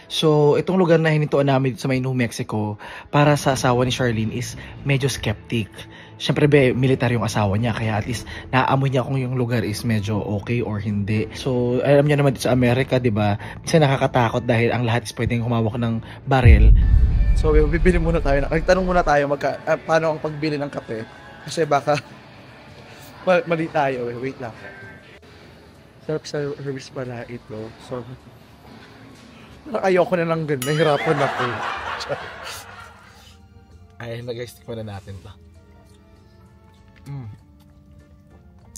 So, itong lugar na hinintuan namin sa may New Mexico para sa asawa ni Charlene is medyo skeptic. Siyempre, militar yung asawa niya, kaya at least naaamoy niya kung yung lugar is medyo okay or hindi. So, alam niya naman dito sa Amerika, di ba? Minsan nakakatakot dahil ang lahat is pwedeng humawak ng baril. So, bibili muna tayo. Nagtanong muna tayo paano ang pagbili ng kape. Kasi baka mali tayo. Wait lang. Sarap sa service pala ito. So, ayoko na lang ganun. Nahirapan ako. Ay, nag-stick muna natin to.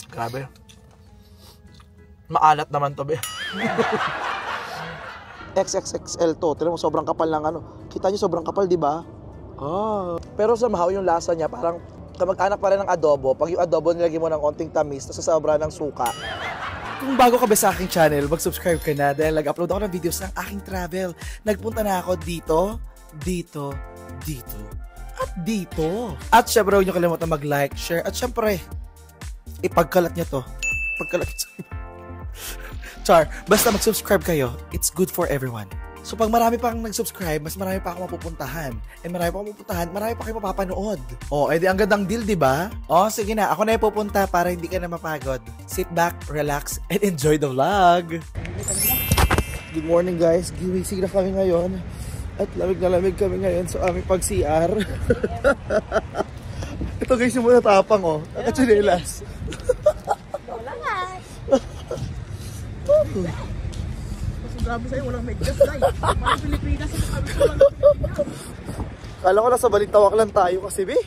Grabe. Maalat naman to, be. XXXL to. Tignan mo, sobrang kapal ng ano. Kita niyo sobrang kapal, di ba? Pero somehow yung lasa niya parang kamag-anak pa rin ng adobo. Pag yung adobo nilagyan mo ng konting tamis, nasasobra ng suka. Kung bago ka ba sa aking channel, mag-subscribe ka na dahil nag-upload ako ng videos ng aking travel. Nagpunta na ako dito, at dito. At syempre, huwag nyo kalimutan mag-like, share, at syempre, ipagkalat nyo to. Char, basta mag-subscribe kayo, it's good for everyone. So pag marami pang nag-subscribe, mas marami pa ako mapupuntahan. Marami pa kayo mapapanood. Edi ang gandang deal, di ba? Sige na, ako na yung pupunta para hindi ka na mapagod. Sit back, relax, and enjoy the vlog. Good morning guys, giwising na kami ngayon. At lamig na lamig kami ngayon sa aming pag-CR. Ito guys, yung muna tapang nakachinelas. Grabe sa'yo, walang make-up tayo. Parang Pilipinas sa kami sa walang Pilipinas. Kala ko nasa balintawak lang tayo kasi, be.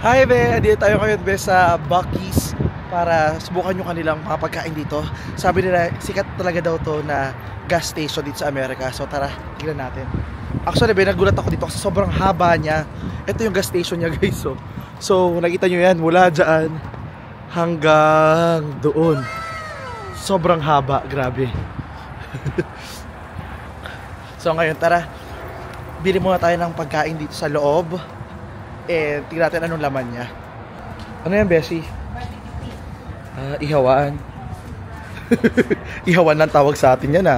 Hi, be. Andito tayo ngayon, be, sa Buc-ee's para subukan yung kanilang mga pagkain dito. Sabi nila, sikat talaga daw to na gas station dito sa Amerika. So tara, tignan natin. Actually, nagulat ako dito kasi sobrang haba niya. Ito yung gas station niya, guys. So nakita nyo yan, mula dyan hanggang doon. Sobrang haba, grabe. So ngayon, tara, bili muna tayo ng pagkain dito sa loob. Tignan natin anong laman niya. Ano yan, Bessie? Ihawan. Ihawan lang tawag sa atin yan, I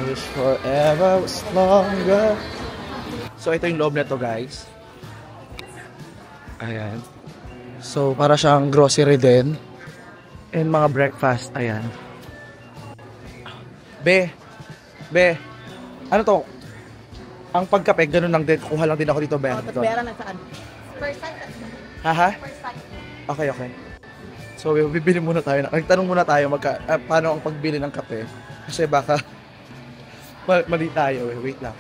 wish forever was longer. So ito yung loob na to, guys. Ayan. So para siyang grocery din. And mga breakfast. Ayan. Be, ano to? Ang pagkape, ganun lang din. Kuha lang din ako dito, be. Pera na saan? First time. Haha? First time. Okay. So, bibili muna tayo. Nagtanong muna tayo paano ang pagbili ng kape. Kasi baka mali tayo. Wait lang.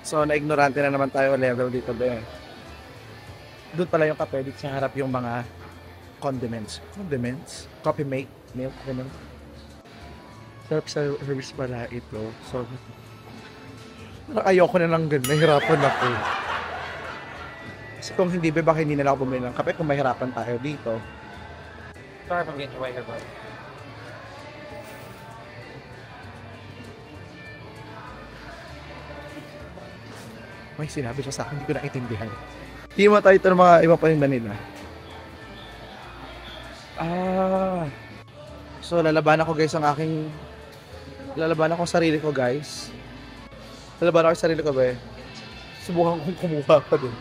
So, na-ignorante na naman tayo level dito. Doon pala yung kape. Dito sa harap yung mga condiments. Coffee milk. Ganun. Sarap sa service pala ito. So, ayoko na lang ganun. Nahirapan ako. Kasi kung hindi, baka hindi na lang ako bumili ng kape kung mahirapan tayo dito. Sorry if I'm getting away here, bro. May sinabi siya sa akin, hindi ko naintindihan. Hindi mo tayo ito ng mga ibang paninda nila. So lalaban ako guys ang aking... Lalaban ako sarili ko, guys. Lalaban ako sarili ko, ba? Subukan kong kumuha pa din.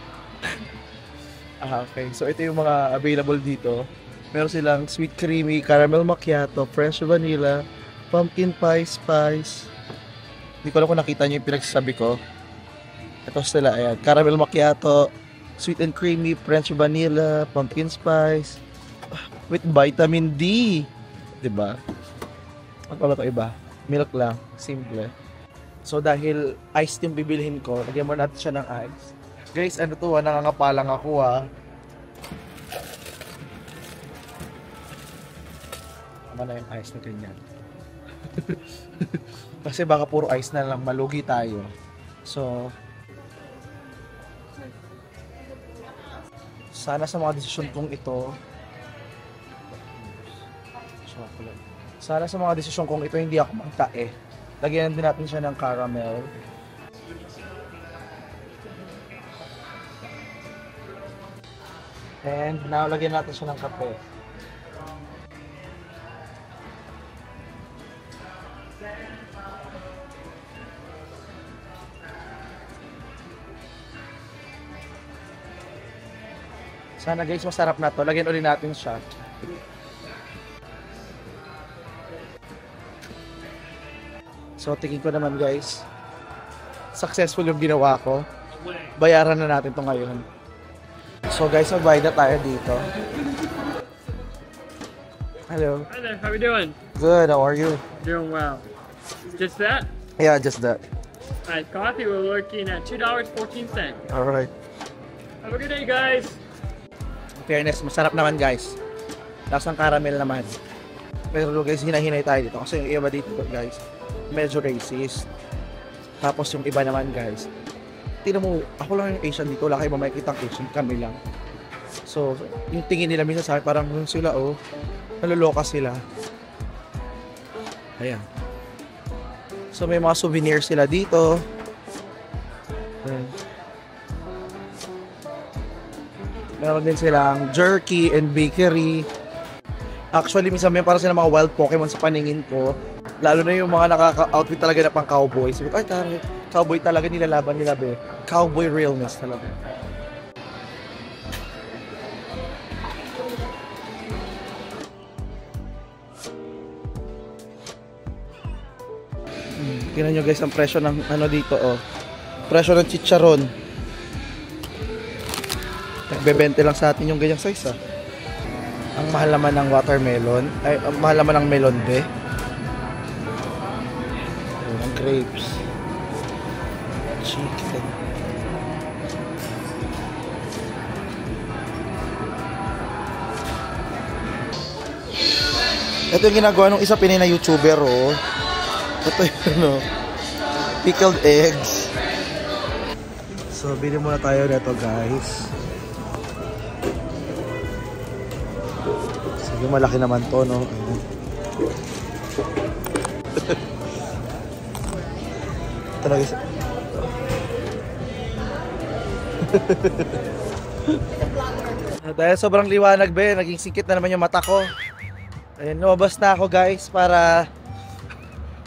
Okay. So ito yung mga available dito. Meron silang sweet creamy, caramel macchiato, French vanilla, pumpkin pie spice. Hindi ko alam kung nakita nyo yung pinagsasabi ko. Ito sila, ayan. Caramel macchiato, sweet and creamy, French vanilla, pumpkin spice, with vitamin D. Diba? Ano pa ba ito iba? Milk lang. Simple. So dahil ice yung bibilhin ko, lagyan mo natin siya ng ice. Guys, ano to, nangangapalang ako Tama na yung ice na ganyan. Kasi baka puro ice na lang, malugi tayo. So, sana sa mga desisyon kong ito, chocolate. Sana sa mga desisyon kong ito hindi ako magtae. Lagyan din natin siya ng caramel. And now, lagyan natin siya ng kape. Sana guys, masarap na to. Lagyan ulit natin siya. So, tingin ko naman guys, successful yung ginawa ko. Bayaran na natin to ngayon. So guys, magbayad na tayo dito. Hello. Hi there, how are you doing? Good, how are you? Doing well. Just that? Yeah, just that. Alright, coffee, we're looking at $2.14. Alright. Have a good day, guys. Fairness, masarap naman guys. Lasang caramel naman. Pero guys, hinahinay tayo dito. Kasi yung iba dito guys, medyo racist. Tapos yung iba naman guys, tingnan mo, ako lang yung Asian dito. Wala kayo makikita ang Asian, kami lang. So, yung tingin nila minsan sa akin, parang sila naloloka sila. Ayan. So, may mga souvenirs sila dito. Ayan. Meron din silang jerky and bakery. Actually, minsan may para sila mga wild Pokemon sa paningin ko. Lalo na yung mga nakaka-outfit talaga na pang cowboy. Sabi ko, ay taray, cowboy talaga nilalaban nila be. Cowboy realness talaga. Tingnan nyo guys ang presyo ng ano dito Presyo ng chicharon. Nagbebente lang sa atin yung ganyang size Ang mahal naman ng watermelon. Ay, ang mahal naman ng melon be. Ang grapes. Chicken. Ito yung ginagawa ng isa Pinay na YouTuber Ito yung pickled eggs. So, bili muna tayo nito guys. Sige, malaki naman to, no? Talaga siya. Dahil sobrang liwanag be, naging singkit na naman yung mata ko. Ayun, lumabas na ako guys para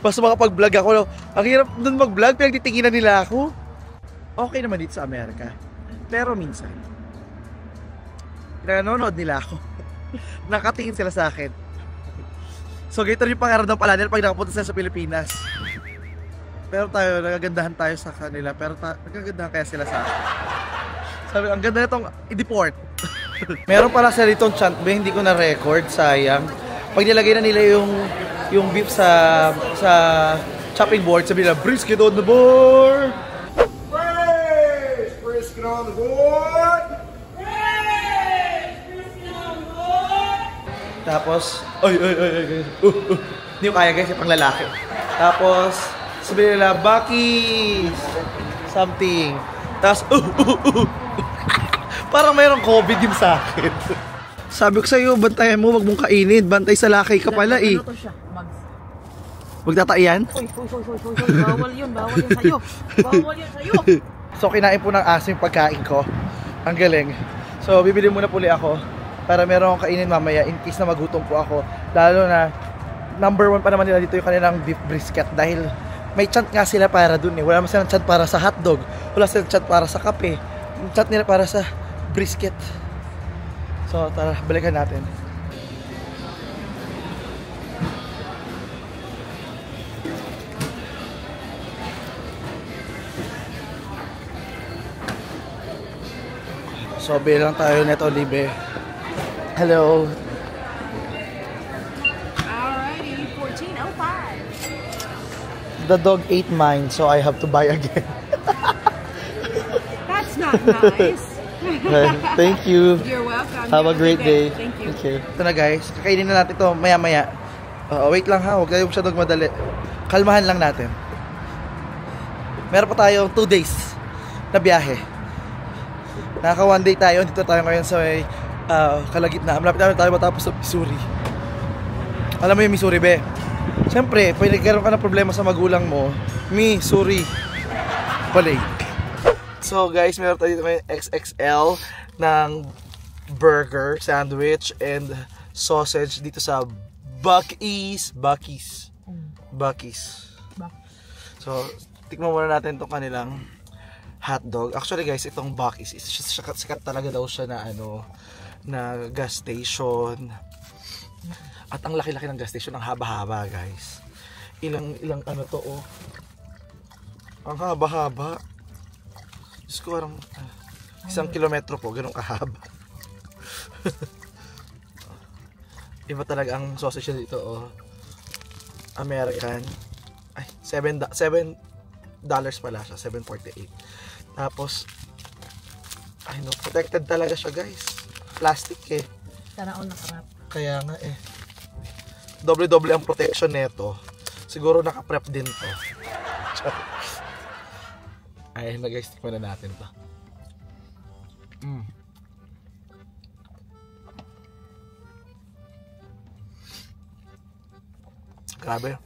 mas makapag-vlog ako. Ang hirap dun mag-vlog, pinagtitinginan nila ako. Okay naman dito sa Amerika. Pero minsan, nanonood nila ako. Nakatingin sila sa akin. So, ganito rin yung pangarap ng pala nila pag nakapunta sila sa Pilipinas. Pero tayo, nagagandahan tayo sa kanila. Pero nagagandahan kaya sila sa akin. Sabi, ang ganda nitong i-deport. Meron pala sa ditong chant ba, hindi ko na-record, sayang. Pag nilagay na nila yung beef sa chopping board, sabi nila, brisket on the board! Praise! Brisket on the board! Tapos, ay. Hindi ko kaya guys, yung pang lalaki. Tapos, sabi nila, Bakis! Something. Tapos, parang mayroong COVID yung sa akin. Sabi ko sa'yo, bantayan mo, wag mong kainin. Bantay sa lakay ka pala eh. Ano to siya? Mags. Magtataiyan? Uy. Bawal yun sa'yo. Bawal yun sa'yo. So, kinain po ng aso yung pagkain ko. Ang galing. So, bibili muna puli ako para meron akong kainin mamaya in case na magutom po ako. Lalo na, number 1 pa naman nila dito yung kanilang beef brisket dahil may chant nga sila para dun eh. Wala naman silang chant para sa hotdog. Wala silang chant para sa kape. Yung chant nila para sa brisket. So, tara, balikan natin. So, bilang tayo neto, Libe. Hello. Alrighty, 14.05. The dog ate mine, so I have to buy again. That's not nice. Thank you. You're welcome. Have a great day. Thank you. Ito na guys, kakainin na natin ito maya-maya. Wait lang ha, huwag tayo masyadong madali. Kalmahan lang natin. Meron pa tayong 2 days na biyahe. Naka 1 day tayo, dito tayo ngayon sa kalagitnaan. Malapit namin tayo matapos sa Missouri. Alam mo yung Missouri, be? Siyempre, pag nagkaroon ka ng problema sa magulang mo, sorry. Balik. So guys, meron tayo dito ngayon XXL ng burger, sandwich, and sausage dito sa Buc-ee's. So, tikman muna natin itong kanilang hotdog. Actually guys, itong Buc-ee's, sikat talaga daw siya na na gas station. At ang laki-laki ng gas station, ang haba-haba guys. Ilang ano to oh. Ang haba-haba. Diyos ko, parang 1 kilometro po, ganun kahaba. Iba talaga ang sausage dito oh. American. Ay, $7 pala siya, $7.48. Tapos, ay no, protected talaga siya guys. Plastic eh. Sana all nakarap. Kaya nga eh. Doble-doble ang protection nito. Siguro naka-prep din to. Ay na guys, tikman na natin to. Grabe.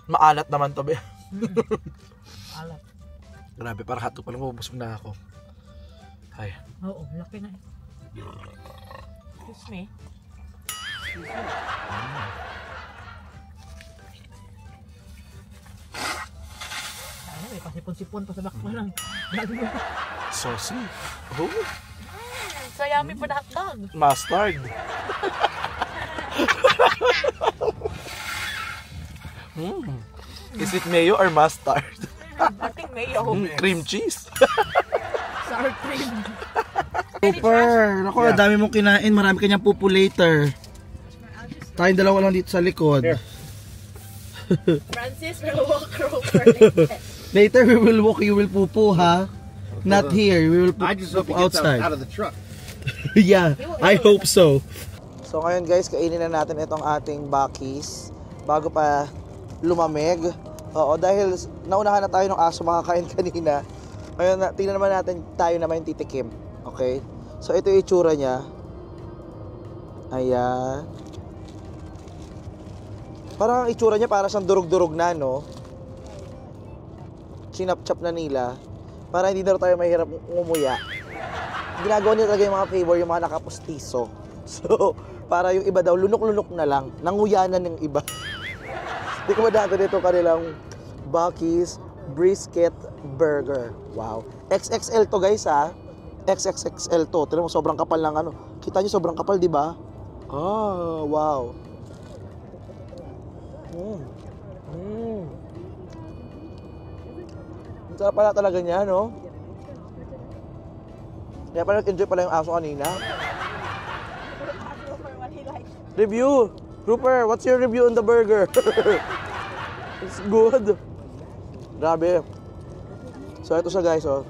Maalat naman to be. Alat. Grabe, para hotdog pa lang, mabubusog na ako. Ay. Oo, laki na. Excuse me. Ano, may pasipon-sipon pa sa bakma lang. Saucy. Oh. So yummy for the hotdog. Mustard. Is it mayo or mustard? I think mayo. Cream cheese. Sour cream. Super! Naku, dami mong kinain. Marami kanyang pupu later. Tayong dalawa lang dito sa likod. Francis will walk over later. Later we will walk, you will pupu, ha? Not here, we will pupu outside. Out of the truck. Yeah, I hope so. So ngayon guys, kainin na natin itong ating Buc-ee's bago pa lumamig. Oo, dahil naunahan na tayo ng aso makakain kanina. Ngayon, tingnan naman natin tayo naman yung titikim. Okay? So ito yung itsura niya. Ayan. Parang ang itsura niya para siyang durog-durog na, no? Chinap-chap na nila. Para hindi na tayo mahirap ngumuya. Ginagawa nila talaga yung mga flavor, yung mga nakapustiso. So, para yung iba daw, lunok-lunok na lang. Nanguyanan ng iba. Hindi ko madaan dito kanilang Buc-ee's Brisket Burger. Wow. XXL to guys ha. XXXL to. Tignan mo, sobrang kapal ng ano. Kita niyo sobrang kapal, di ba? Ah, wow. Ang sarap pala talaga niya, no? Kaya pala enjoy pala yung aso kanina. Review! Rupert, what's your review on the burger? It's good. Grabe. So ito siya guys, oh.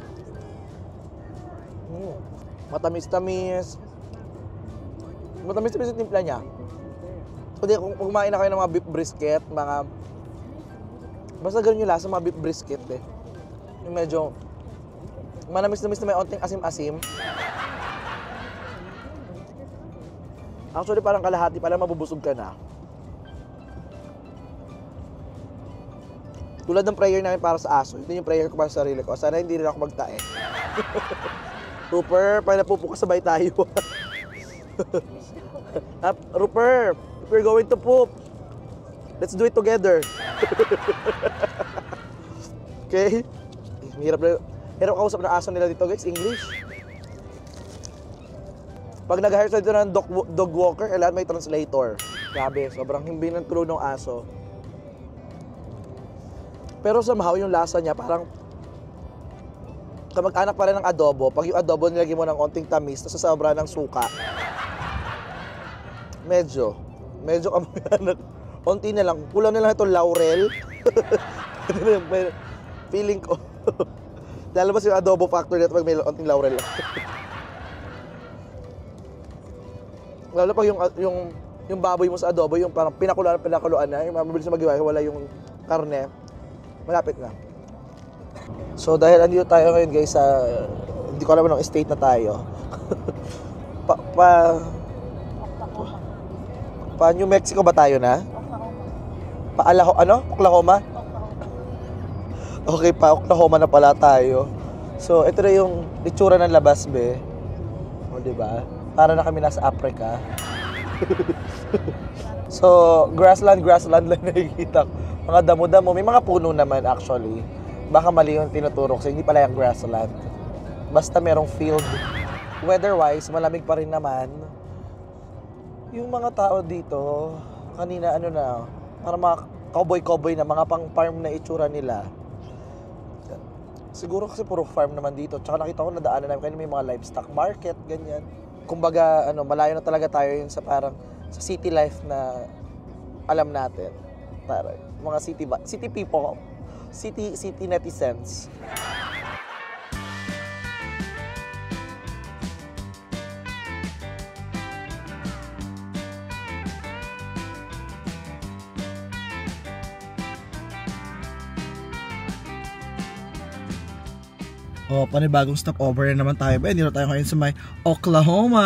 Matamis-tamis. Matamis-tamis yung timpla niya. Hindi, kung kumain na kayo ng mga beef brisket, basta ganun yung lasa, mga beef brisket eh. Yung medyo manamis-namis na may onting asim-asim. Actually, parang kalahati pala, mabubusog ka na. Tulad ng prayer namin para sa aso, ito yung prayer ko para sa sarili ko. Sana hindi rin ako magtae. Rupert, pag napupuka sabay tayo. Rupert, if we're going to poop, let's do it together. Okay? Hirap kausap na aso nila dito guys, English. Pag nag-hire sa dito ng dog walker, kailangan may translator. Grabe, sobrang himbi ng tulog ng aso. Pero somehow yung lasa niya parang kamag-anak pa rin ng adobo. Pag yung adobo nilagay mo ng onting tamis, tapos sobra ng suka. Medyo kamag-anak. Onti na lang. Kulang na lang ito laurel. Feeling ko. Lalabas yung adobo factor nito pag may onting laurel. Lalo pag yung baboy mo sa adobo, yung parang pinakuluan na, yung mabilis na magiwa, wala yung karne. Malapit na. So dahil andito tayo ngayon guys sa hindi ko alam anong state na tayo. pa New Mexico ba tayo na? Oklahoma? Okay pa, Oklahoma na pala tayo. So, ito na yung itsura ng labas, be. O, diba? Para na kami nasa Africa. So, grassland lang nakikita ko. Mga damo-damo. May mga puno naman, actually. Baka mali yung tinuturo kasi hindi pala yung grassland. Basta merong field. Weather-wise, malamig pa rin naman. Yung mga tao dito, kanina para mga cowboy na, mga pang-farm na itsura nila. Siguro kasi puro farm naman dito. Tsaka nakita ko nadaanan namin kanina may mga livestock market, ganyan. Kumbaga, malayo na talaga tayo yun sa parang sa city life na alam natin. Parang mga city people, city netizens. Panibagong stopover na naman tayo. Hindi na tayo ngayon sa may Oklahoma.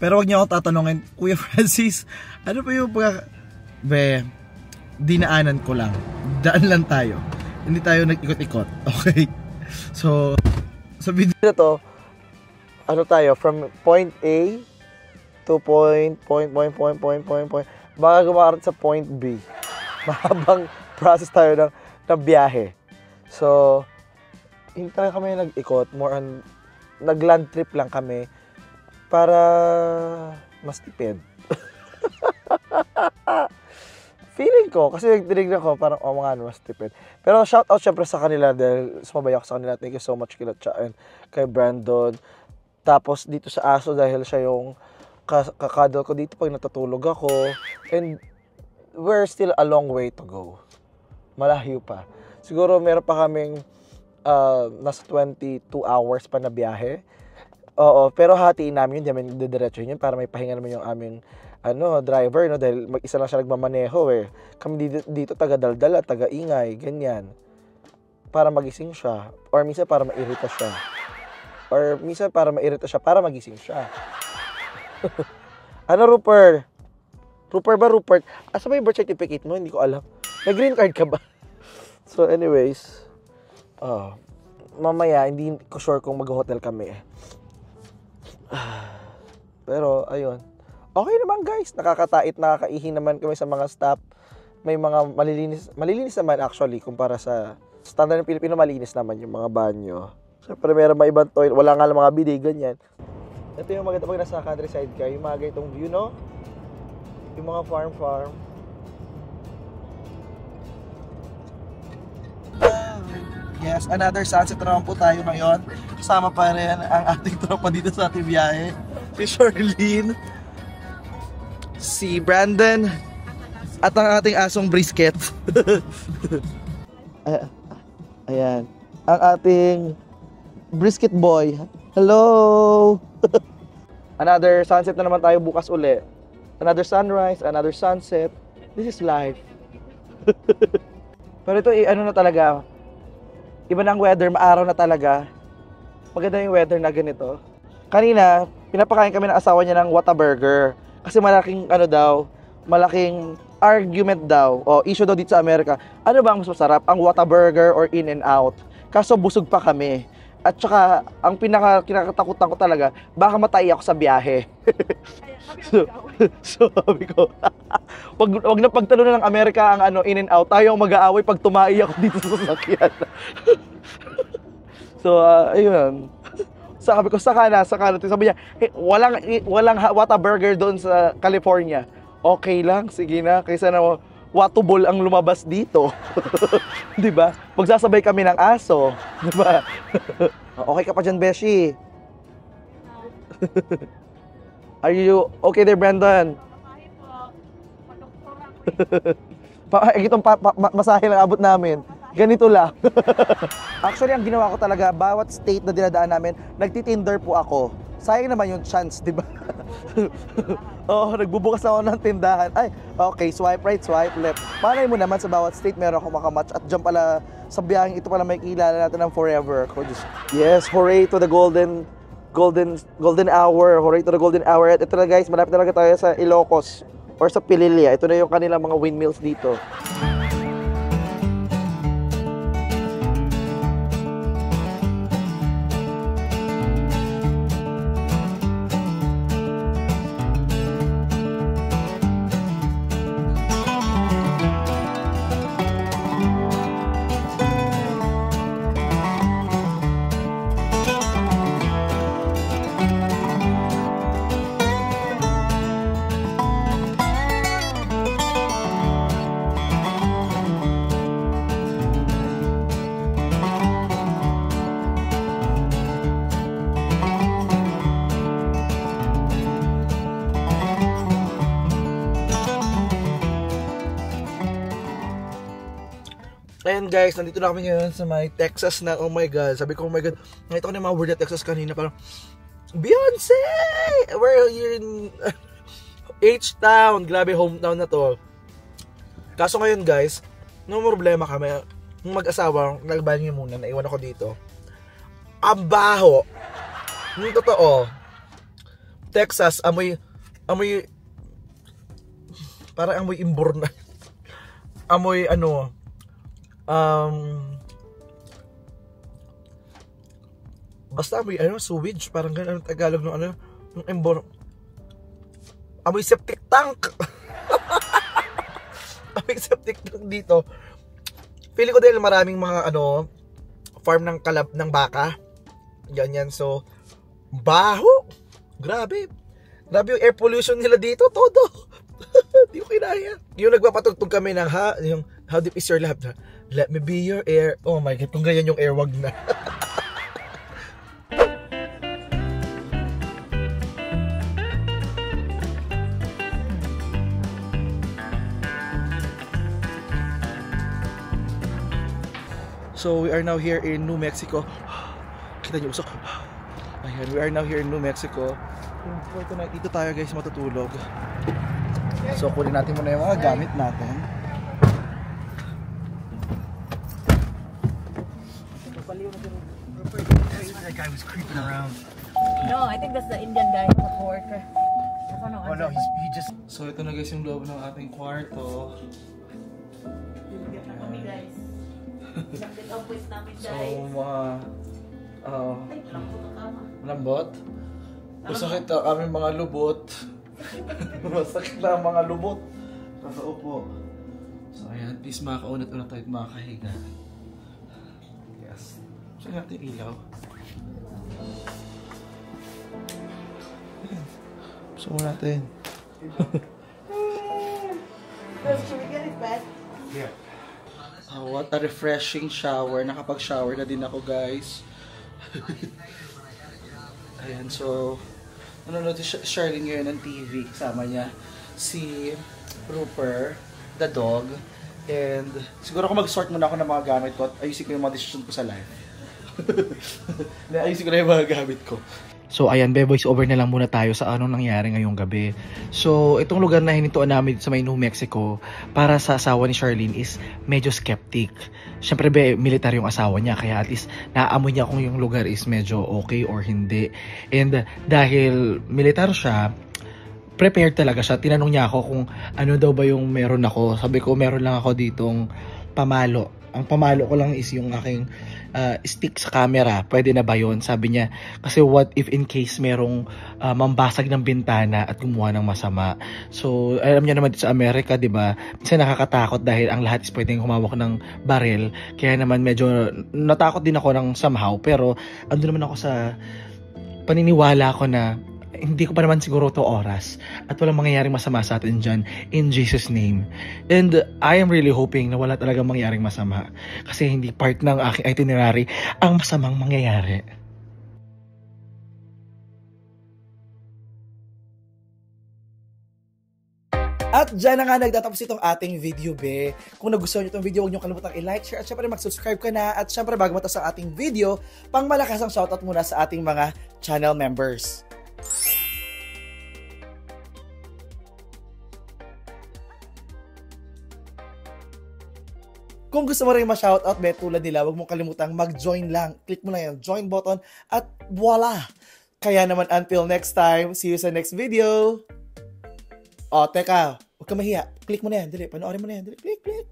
Pero wag niyo ako tatanungin, Kuya Francis, ano pa yung dinaanan ko lang. Daan lang tayo. Hindi tayo nag-ikot-ikot. Okay? So, sa video na to, from point A to point, baka gumakarot sa point B. Mahabang process tayo ng biyahe. So, hindi talaga kami nag-ikot, more on nag-land trip lang kami para mas tipid. Feeling ko, kasi tinignan ko parang mas tipid. Pero shout out syempre sa kanila dahil sumabay ako sa kanila. Thank you so much kila Cha and kay Brandon. Tapos dito sa aso dahil siya yung kakadal ko dito pag natutulog ako. And we're still a long way to go. Malayo pa. Siguro meron pa kaming nasa 22 hours pa na biyahe. Oo, pero hatiin namin yun, di namin didiretsuhin yun para may pahinga naman yung aming driver, no? Dahil mag-isa lang siya nagmamaneho eh. Kami dito taga-daldala, taga-ingay, ganyan. Para magising siya. Or minsan para mairita siya. Para magising siya. Rupert? Rupert? Asa ba yung birth certificate mo? Hindi ko alam. May green card ka ba? So anyways, mamaya, hindi ko sure kung mag-hotel kami. Pero, ayun. Okay naman guys, nakakatait, nakakaihi naman kami sa mga stop. May mga malinis naman actually, kumpara sa standard ng Pilipino, malinis naman yung mga banyo. Siyempre, meron mga ibang toilet, wala nga lang mga bidet, ganyan. Ito yung maganda pag nasa countryside ka, yung mga ganitong view, no? Yung mga farm. Yes, another sunset naman po tayo ngayon. Kasama pa rin ang ating tropa dito sa ating biyahe. Si Charlene, si Brandon, at ang ating asong brisket. Ayan. Ang ating brisket boy. Hello! Another sunset na naman tayo bukas uli. Another sunrise, another sunset. This is life. Pero ito, na talaga, iba na ang weather, maaraw na talaga. Maganda yung weather na ganito. Kanina, pinapakain kami ng asawa niya ng Whataburger. Kasi malaking malaking argument daw, o issue daw dito sa Amerika. Ano ba ang mas masarap, ang Whataburger or In-N-Out? Kaso busog pa kami. At saka, ang kinakatakutan ko talaga, baka matay ako sa biyahe. so sabi ko, wag na pagtalunan ng Amerika ang In-N-Out. Tayo ang mag-aaway pag tumai ako dito sa sasakyan. So, ayun. Sabi ko, saka na. Sabi niya, walang Whataburger doon sa California. Okay lang, sige na. Kaysa na Watubol ang lumabas dito. Diba? Magsasabay kami ng aso. Diba? Okay ka pa dyan, Beshi? Are you okay there, Brandon? Itong masahe lang abot namin. Ganito lang. Actually, ang ginawa ko talaga, bawat state na dinadaan namin, nagtitinder po ako. Sayang naman yung chance, di ba? Oo, nagbubukas ako ng tindahan. Ay, okay, swipe right, swipe left. Malay mo naman sa bawat state meron akong makamatch. At dyan pala, sa biyaheng ito pala may kilala natin ng forever. Yes, hooray to the golden hour. Hooray to the golden hour. At ito na guys, malapit talaga tayo sa Ilocos. or sa Pililya. Ito na yung kanilang mga windmills dito. Ayan guys, nandito na kami ngayon sa may Texas na, oh my god, sabi ko oh my god, nakita ko na yung mga word na Texas kanina, parang Beyonce! We're here in H-Town, grabe hometown na to. Kaso ngayon guys, no problema kami, yung mag-asawa, nagbanyo muna, naiwan ako dito. Ang baho! Yung totoo, Texas, amoy, parang amoy imbor na. Amoy ano, basta amoy ano, sewage, parang ganun ang Tagalog ng ano, yung embor. Amoy septic tank. Amoy septic tank dito. Feeling ko dahil maraming mga ano, farm ng kalab ng baka. Ganyan, so baho. Grabe. Grabe yung air pollution nila dito, todo. Di ko kinaya. Yung nagpapatugtog kami ng yung how deep is your love? Let me be your air. Oh my god, kung ganyan yung air, wag na. So we are now here in New Mexico. Kita niyo usok. Ayan, we are now here in New Mexico. For tonight, dito tayo guys matutulog. So kunin natin muna yung mga gamit natin. That guy was creeping around. No, I think that's the Indian guy, the coworker. Oh no, he just. So ito na guys yung loob ng ating kwarto. Bigyan na kami guys. Nakit office namin So guys. mga Ay, lang po kama. lambot. Masakit na aming mga lubot. Masakit na ang mga lubot. Kakaupo. So ayan, please makaunat-unat tayo at makahiga. Yes. Saan natin ilaw? Gusto mo natin. Should we get it back? Yeah. What a refreshing shower. Nakapag-shower na din ako guys. Ayan, so nanonood si Charlene ngayon ng TV. Kasama niya si Rupert, the dog. And siguro ako mag-sort muna ako ng mga gamit ko at ayusin ko yung mga decision ko sa life. Ayusin ko na yung mga gamit ko. So ayan, voice over na lang muna tayo sa anong nangyari ngayong gabi. So itong lugar na hinintuan namin sa may New Mexico para sa asawa ni Charlene is medyo skeptic. Siyempre militar yung asawa niya, kaya at least naaamoy niya kung yung lugar is medyo okay or hindi. And dahil militar siya, prepared talaga siya. Tinanong niya ako kung ano daw ba yung meron ako. Sabi ko meron lang ako ditong pamalo. Ang pamalo ko lang is yung aking stick sa camera. Pwede na ba yun? Sabi niya, kasi what if in case merong mambasag ng bintana at gumawa ng masama. So alam niya naman sa Amerika, di ba? Minsan nakakatakot dahil ang lahat is pwedeng humawak ng baril. Kaya naman medyo natakot din ako ng somehow. Pero ando naman ako sa paniniwala ko na hindi ko pa naman siguro to oras at walang mangyayaring masama sa atin dyan in Jesus name. And I am really hoping na wala talagang mangyayaring masama kasi hindi part ng aking itinerary ang masamang mangyayari. At dyan na nga nagtatapos itong ating video, be. Kung nagustuhan nyo itong video, huwag nyo kalimutang i-like, share, at syempre mag-subscribe ka na. At syempre bago matapos ang ating video, pang malakas ang shoutout muna sa ating mga channel members. Kung gusto mo rin ma-shoutout, tulad nila, huwag mong kalimutang mag-join lang. Click mo lang yung join button at voila! Kaya naman until next time, see you sa next video. O, teka, Huwag ka mahiya. Click mo na yan. Dali, panoorin mo na yan. Dali, click.